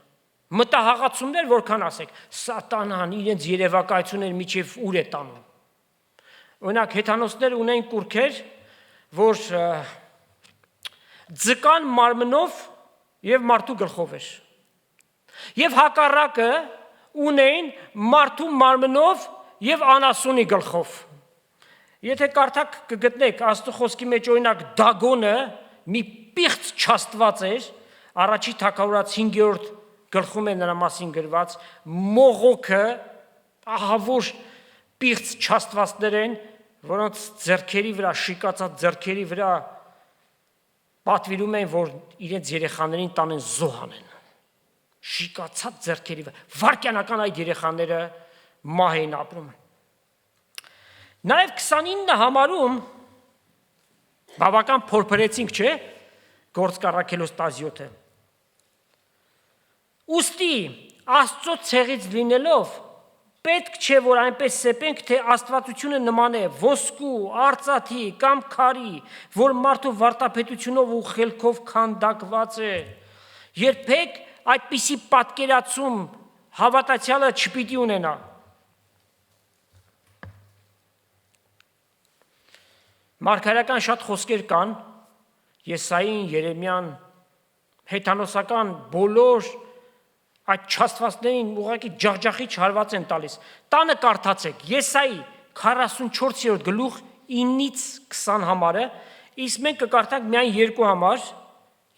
Մտահղացումներ որքան ասեք, սատանան իրենց երևակայություններ միջև ուր է տանում։ Օրինակ հետանոցները ունեն կուրքեր, որ ձկան մարմնով եւ մարդու գլխով էր։ Եվ հակառակը ունեն մարդու մարմնով եւ անասունի գլխով։ Եթե կարդաք կգտնեք Աստծո խոսքի մեջ օրինակ Դագոնը մի պիղծ չաստված էր, առաջի թագավորաց 5-րդ գլխում է նրա մասին գրված, մողոքը ահավոր պիղծ չաստվածներ են, որոնց ձեռքերի վրա, շիկացած ձեռքերի վրա պատվիրում են, որ իրենց երեխաներին տանեն զոհանեն։ Շիկացած ձեռքերի վրա, վարքյանական այդ երեխաները մահ էին ապրում։ Նաև 29 համարում բավական փորփրեցինք, չէ՞, Գործք առաքելոց 17-ը։ Ուստի Աստծո ցեղից լինելով պետք չէ, որ այնպես սեպենք, թե աստվածությունը նման է ոսկու, արծաթի կամ քարի, որ մարդու վարտապետությունով ու խելքով քանդակված է։ Երբեք այդպիսի պատկերացում հավատացյալը չպիտի ունենա։ Մարգարեական շատ խոսքեր կան, Եսային, Երեմյան, հեթանոսական բոլոր այդ չաստվածներին ուղղակի ջախջախի չհարված են տալիս։ Տանը կարդացեք Եսայի 44-րդ գլուխ 9-ից 20 համարը, իսկ մենք կկարդանք միայն երկու համար,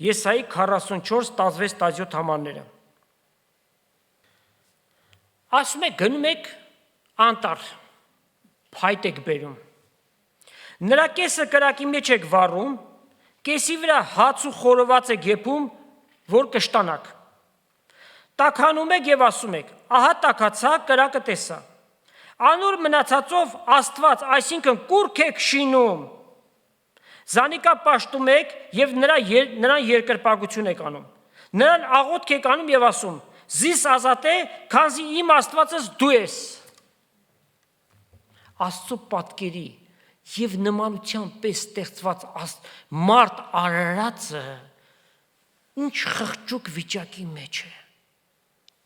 Եսայի 44, 16-17 համարները։ Ասում է գնում եք անտառ, փայտ եք բերում։ Նրա կեսը կրակի մեջ եք վառում, կեսի վրա հաց ու խորոված եք եփում, որ կշտանաք։ Տաքանում եք եւ ասում եք. ահա տաքացա, կրակը տեսա։ Անոր մնացածով Աստված, այսինքն կուրք եք շինում։ Զանիկա պաշտում եք եւ նրան երկրպագություն եք անում։ Նրան աղոթք եք անում եւ ասում. զիս ազատե, քանզի իմ Աստվածս դու ես։ Աստծո պատկերի եւ նմանության պես ստեղծված մարդ արարածը ինչ խղճուկ վիճակի մեջ է։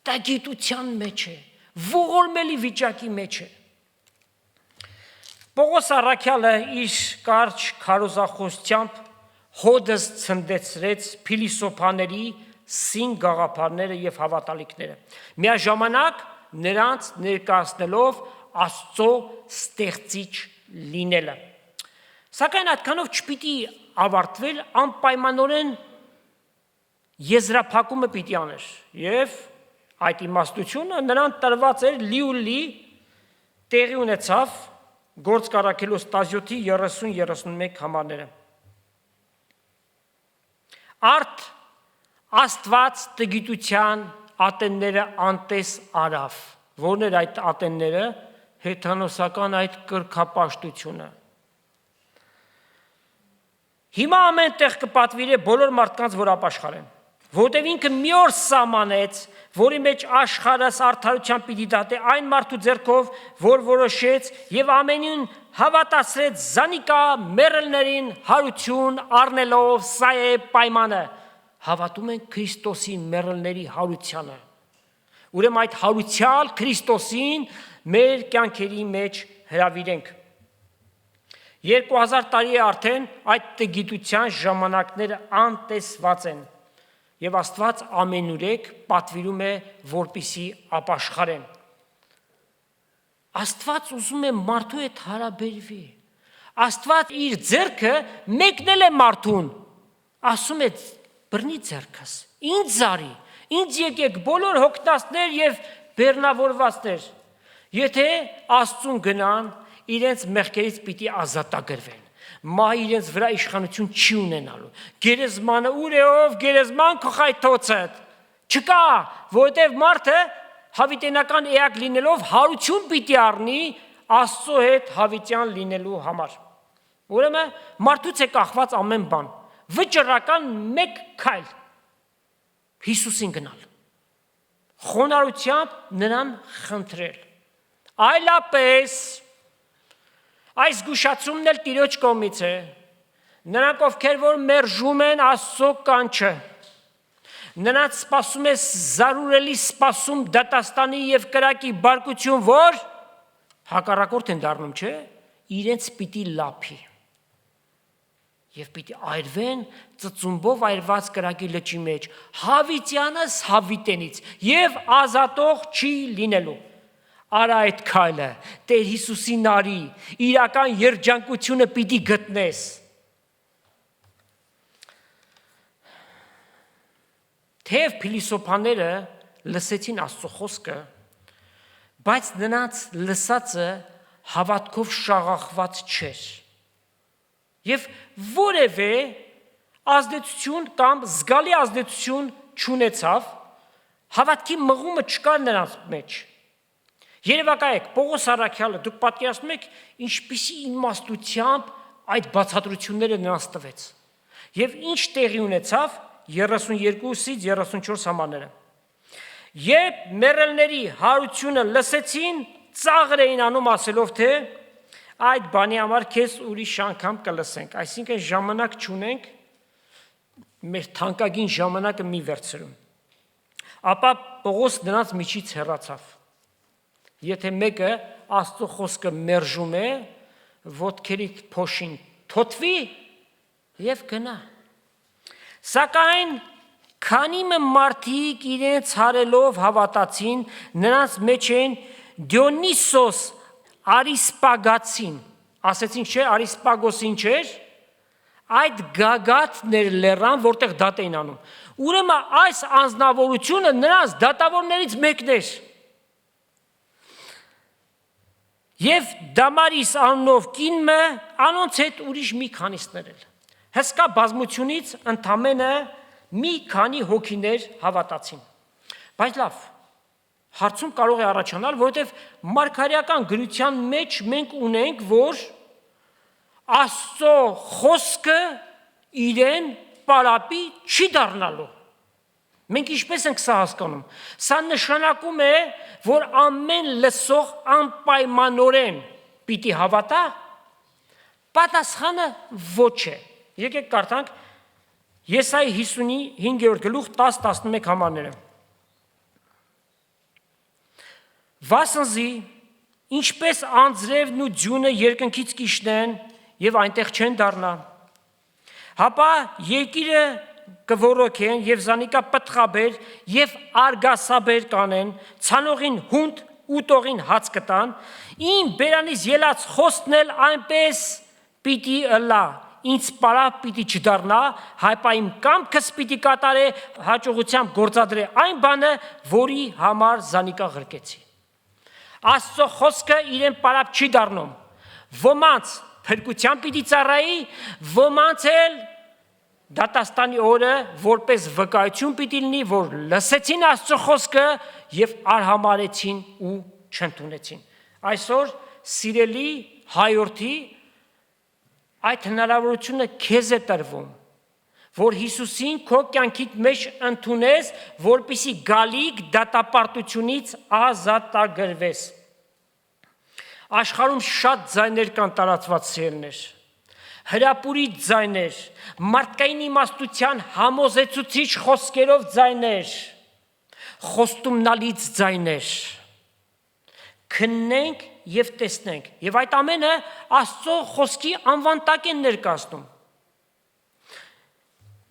Դա գիտության մեջ է, ողորմելի վիճակի մեջ է։ Պողոս առաքյալը իր կարճ քարոզախոսությամբ հոդս ցնդեցրեց փիլիսոփաների սին գաղափարները եւ հավատալիքները, միաժամանակ նրանց ներկայացնելով Աստծո ստեղծիչ լինելը։ Սակայն այդքանով չպիտի ավարտվել, անպայմանորեն եզրափակումը պիտի աներ եւ այդ իմաստությունը նրան տրված էր լի տեղի ունեցավ Գործք առաքելոց 17-ի 30-31 համարները։ Արդ Աստված տգիտության ատենները անտես արավ, որն էր այդ ատենները, հեթանոսական այդ կրկապաշտությունը։ Հիմա ամեն տեղ կպատվիրե բոլոր մարդկանց, որ ապաշխարեն, որտև ինքը մի օր սահմանեց, որի մեջ աշխարհս արդարությամբ պիտի դատե այն մարդու ձեռքով, որ որոշեց եւ ամենին հավատացրեց զանիկա մեռելներին հարություն առնելով, սա է պայմանը։ Հավատում են Քրիստոսի մեռելների հարությանը։ Ուրեմն այդ հարությալ Քրիստոսին մեր կյանքերի մեջ հրավիրենք։ 2000 տարի է արդեն այդ տգիտության ժամանակները անտեսված են եւ Աստված ամենուրեք պատվիրում է, որպիսի ապաշխարեն։ Աստված ուզում է մարդու հետ հարաբերվի։ Աստված իր ձեռքը մեկնել է մարդուն, ասում է բռնի ձեռքս, ինձ արի, ինձ եկեք բոլոր հոգնածներ եւ բեռնավորվածներ։ Եթե Աստծուն գնան, իրենց մեղքերից պիտի ազատագրվեն։ Մահ իրենց վրա իշխանություն չի ունենալու։ Գերեզմանը ուր է, ով գերեզման քո խայթոցը։ Չկա, որովհետև մարդը հավիտենական էակ լինելով հարություն պիտի առնի Աստծո հետ հավիտյան լինելու համար։ Ուրեմն մարդուց է կախված ամեն բան։ Վճռական մեկ քայլ Հիսուսին գնալ։ Խոնարհությամբ նրան խնդրել։ Այլապես այս զգուշացումն էլ Տիրոջ կողմից է։ Նրանք, ովքեր որ մերժում են Աստծո կանչը, նրանց սպասում է զարուրելի սպասում դատաստանի եւ կրակի բարկություն, որ հակառակորդ են դառնում, չէ՞, իրենց պիտի լափի։ Եվ պիտի այրվեն ծծումբով այրված կրակի լճի մեջ, հավիտյանս հավիտենից եւ ազատող չի լինելու։ արա այդ քայլը, Տեր Հիսուսին արի, իրական երջանկությունը պիտի գտնես։ Թեև փիլիսոփաները լսեցին Աստծո խոսքը, բայց նրանց լսածը հավատքով շաղախված չէր։ Եվ որևէ ազդեցություն կամ զգալի ազդեցություն չունեցավ, հավատքի մղումը չկար նրանց մեջ։ Երևակայեք, Պողոս առաքյալը, դուք պատկերացնում եք, ինչպիսի իմաստությամբ այդ բացատրությունները նրանց տվեց։ Եվ ինչ տեղի ունեցավ 32-ից 34 համարները։ Երբ մեռելների հարությունը լսեցին, ծաղր էին անում ասելով, թե այդ բանի համար քեզ ուրիշ անգամ կլսենք, այսինքն ժամանակ չունենք, մեր թանկագին ժամանակը մի վերցրում։ Ապա Պողոս նրանց միջից հեռացավ։ Եթե մեկը Աստծո խոսքը մերժում է, ոտքերի փոշին թոթվի եւ գնա։ Սակայն քանի մարդիկ իրենց հարելով հավատացին, նրանց մեջ են Դիոնիսոս Արիսպագացին, ասեցինք չէ, Արիսպագոսին չէր, այդ գագաթներ լեռան, որտեղ դատ էին անում։ Ուրեմն այս անձնավորությունը նրանց դատավորներից մեկն էր։ Եվ Դամարիս անունով կինը անոնց հետ ուրիշ մի քանիսներ էլ։ Հսկա բազմությունից ընդամենը մի քանի հոգիներ հավատացին։ Բայց լավ, հարցում կարող է առաջանալ, որովհետև մարգարեական գրության մեջ մենք ունենք, որ Աստծո խոսքը իրեն պարապի չի դառնալու։ Մենք ինչպես ենք սա հասկանում։ Սա նշանակում է, որ ամեն լսող անպայմանորեն պիտի հավատա։ Պատասխանը ոչ է։ Եկեք կարդանք Եսայի 55-րդ գլուխ 10-11 համարները։ Վասնզի ինչպես անձրևն ու ձյունը երկնքից կիջնեն եւ այնտեղ չեն դառնա, հապա երկիրը կորոքեն եւ զանիկա պտղաբեր եւ արգասաբեր կանեն, ցանողին հունդ ուտողին հաց կտան, իմ բերանից ելած խոսքն էլ այնպես պիտի ըլլա, ինձ պարապ պիտի չդառնա, հայպա իմ կամքս պիտի կատարե, հաջողությամբ գործադրե այն բանը, որի համար զանիկա ղրկեցի։ Աստծո խոսքը իրեն պարապ չի դառնում, ոմանց փրկության պիտի ծառայի, ոմանց էլ դատաստանի օրը որպես վկայություն պիտի լինի, որ լսեցին Աստծո խոսքը եւ արհամարեցին ու չընդունեցին։ Այսօր սիրելի հայորդի այդ հնարավորությունը քեզ է տրվում, որ Հիսուսին քո կյանքիդ մեջ ընդունես, որպեսզի գալիք դատապարտությունից ազատագրվես։ Աշխարհում շատ ձայներ կան տարածված սիրելիներ, հրապուրի ձայներ, մարդկային իմաստության համոզեցուցիչ խոսքերով ձայներ, խոստումնալից ձայներ։ Քննենք եւ տեսնենք, եւ այդ ամենը Աստծո խոսքի անվան տակ են ներկայացնում։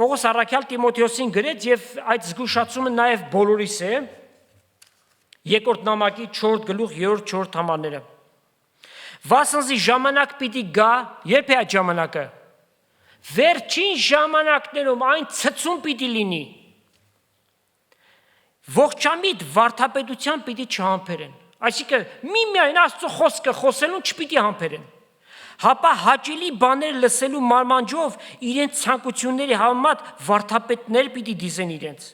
Պողոս առաքյալ Տիմոթեոսին գրեց եւ այդ զգուշացումը նաեւ բոլորիս է, երկրորդ նամակի 4 գլուխ 3-4 համարները։ Վասնզի ժամանակ պիտի գա, երբ է այդ ժամանակը։ Վերջին ժամանակներում այն ցցում պիտի լինի։ Ողջամիտ վարդապետության պիտի չհամբերեն։ Այսինքն միմիայն Աստծո խոսքը խոսելուն չպիտի համբերեն։ Հապա հաճելի բաներ լսելու մարմանջով իրենց ցանկությունների համեմատ վարդապետներ պիտի դիզեն իրենց։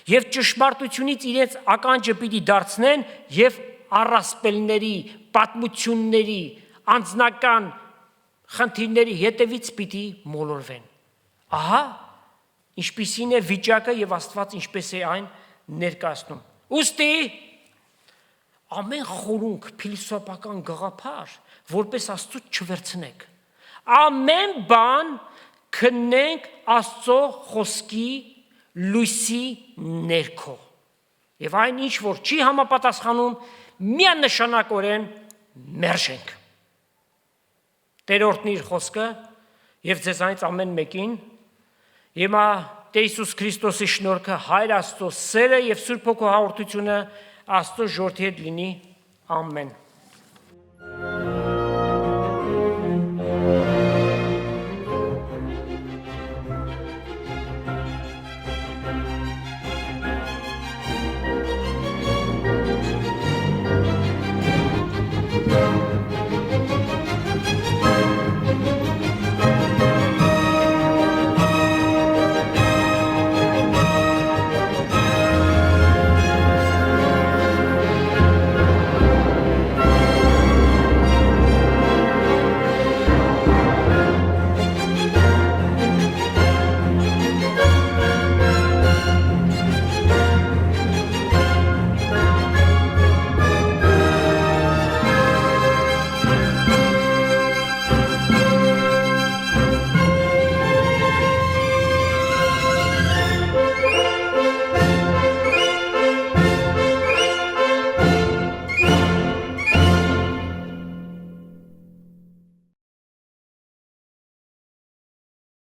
Եվ ճշմարտությունից իրենց ականջը պիտի դարձնեն եւ առասպելների, պատմությունների, անձնական խնդիրների հետևից պիտի մոլորվեն։ Ահա ինչպիսին է վիճակը եւ Աստված ինչպես է այն ներկայացնում։ Ուստի ամեն խորունկ փիլիսոփական գաղափար որպես Աստծո չվերցնեք։ Ամեն բան քննենք Աստծո խոսքի լույսի ներքո։ Եվ այն ինչ որ չի համապատասխանում, միանշանակորեն մերժենք։ Տեր օրհնի իր խոսքը եւ ձեզանից ամեն մեկին։ Հիմա Տեր Հիսուս Քրիստոսի շնորհքը, Հայր Աստծո սերը եւ Սուրբ Հոգու հաղորդությունը Աստծո ժողովրդի հետ լինի։ Ամեն։